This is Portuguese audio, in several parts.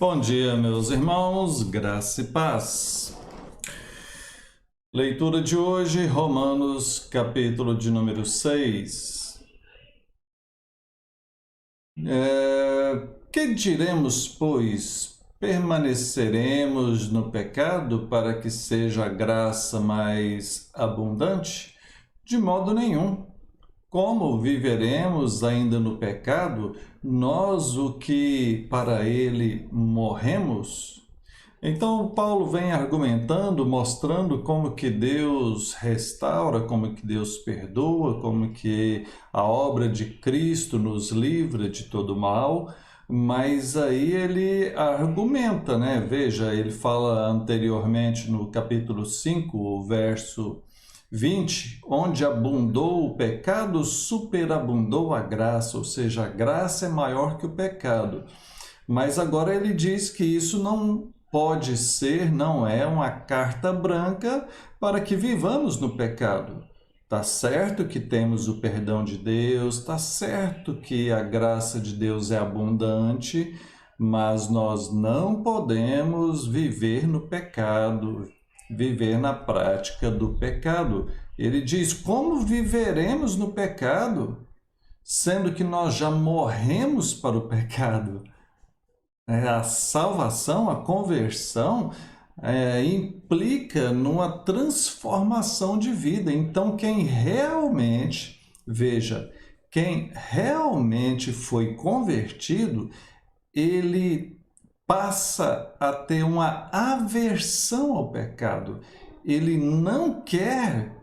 Bom dia, meus irmãos, graça e paz. Leitura de hoje, Romanos, capítulo de número 6. Que diremos, pois? Permaneceremos no pecado para que seja a graça mais abundante? De modo nenhum. Como viveremos ainda no pecado, nós o que para ele morremos? Então, Paulo vem argumentando, mostrando como que Deus restaura, como que Deus perdoa, como que a obra de Cristo nos livra de todo mal, mas aí ele argumenta, né? Veja, ele fala anteriormente no capítulo 5, o verso 20, onde abundou o pecado, superabundou a graça, ou seja, a graça é maior que o pecado. Mas agora ele diz que isso não pode ser, não é uma carta branca para que vivamos no pecado. Tá certo que temos o perdão de Deus, tá certo que a graça de Deus é abundante, mas nós não podemos viver no pecado, viver na prática do pecado. Ele diz: como viveremos no pecado, sendo que nós já morremos para o pecado? A salvação, a conversão, implica numa transformação de vida. Então, quem realmente foi convertido, ele passa a ter uma aversão ao pecado. Ele não quer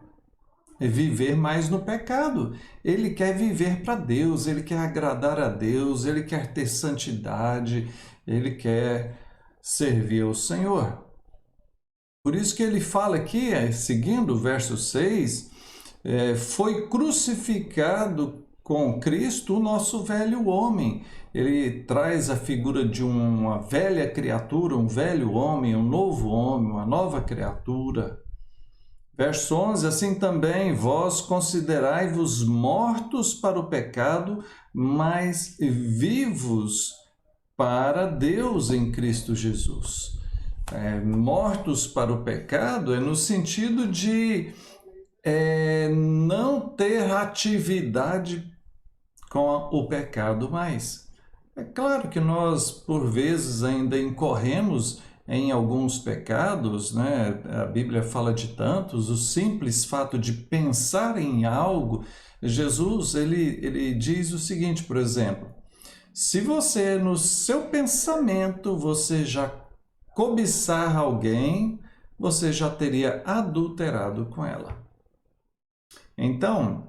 viver mais no pecado. Ele quer viver para Deus, ele quer agradar a Deus, ele quer ter santidade, ele quer servir ao Senhor. Por isso que ele fala aqui, seguindo o verso 6, foi crucificado com Cristo o nosso velho homem. Ele traz a figura de uma velha criatura, um velho homem, um novo homem, uma nova criatura. Verso 11, assim também vós considerai-vos mortos para o pecado, mas vivos para Deus em Cristo Jesus. Mortos para o pecado é no sentido de não ter atividade com o pecado mais. É claro que nós, por vezes, ainda incorremos em alguns pecados, né? A Bíblia fala de tantos, o simples fato de pensar em algo. Jesus, ele diz o seguinte, por exemplo: se você, no seu pensamento, você já cobiçar alguém, você já teria adulterado com ela. Então,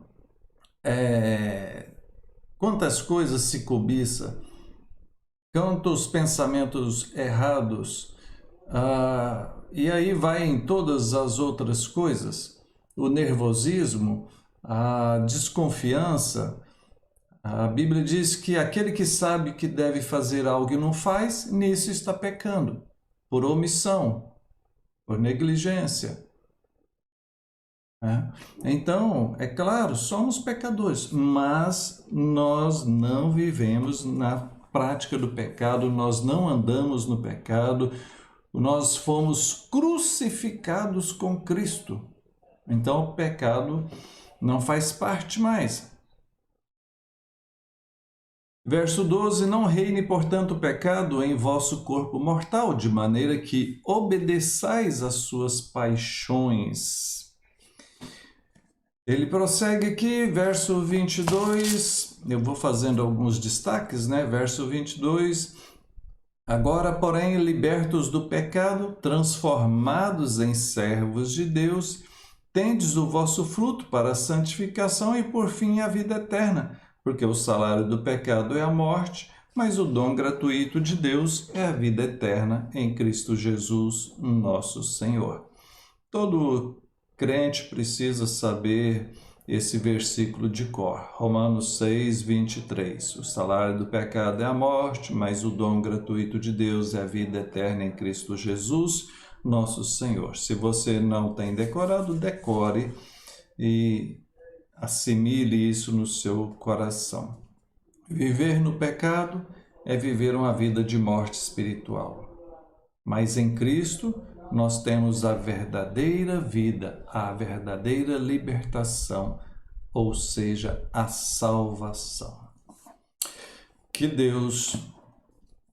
quantas coisas se cobiça, quantos pensamentos errados, e aí vai em todas as outras coisas, o nervosismo, a desconfiança. A Bíblia diz que aquele que sabe que deve fazer algo e não faz, nisso está pecando, por omissão, por negligência. Então, é claro, somos pecadores, mas nós não vivemos na prática do pecado, nós não andamos no pecado, nós fomos crucificados com Cristo. Então, o pecado não faz parte mais. Verso 12, não reine, portanto, o pecado em vosso corpo mortal, de maneira que obedeçais às suas paixões. Ele prossegue aqui, verso 22, eu vou fazendo alguns destaques, né? Verso 22, agora, porém, libertos do pecado, transformados em servos de Deus, tendes o vosso fruto para a santificação e, por fim, a vida eterna, porque o salário do pecado é a morte, mas o dom gratuito de Deus é a vida eterna em Cristo Jesus, nosso Senhor. Todo crente precisa saber esse versículo de cor. Romanos 6, 23. O salário do pecado é a morte, mas o dom gratuito de Deus é a vida eterna em Cristo Jesus, nosso Senhor. Se você não tem decorado, decore e assimile isso no seu coração. Viver no pecado é viver uma vida de morte espiritual. Mas em Cristo nós temos a verdadeira vida, a verdadeira libertação, ou seja, a salvação. Que Deus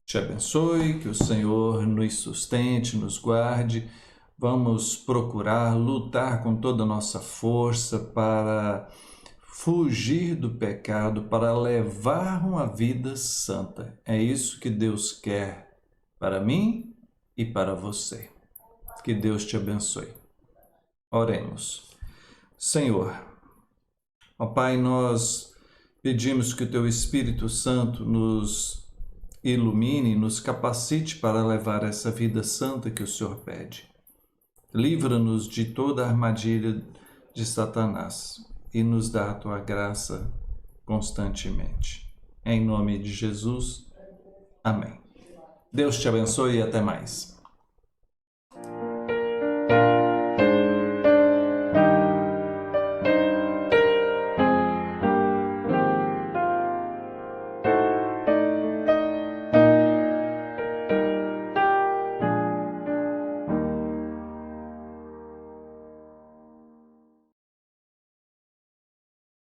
te abençoe, que o Senhor nos sustente, nos guarde. Vamos procurar lutar com toda a nossa força para fugir do pecado, para levar uma vida santa. É isso que Deus quer para mim e para você. Que Deus te abençoe. Oremos. Senhor, ó Pai, nós pedimos que o Teu Espírito Santo nos ilumine, nos capacite para levar essa vida santa que o Senhor pede. Livra-nos de toda a armadilha de Satanás e nos dá a Tua graça constantemente. Em nome de Jesus, amém. Deus te abençoe e até mais.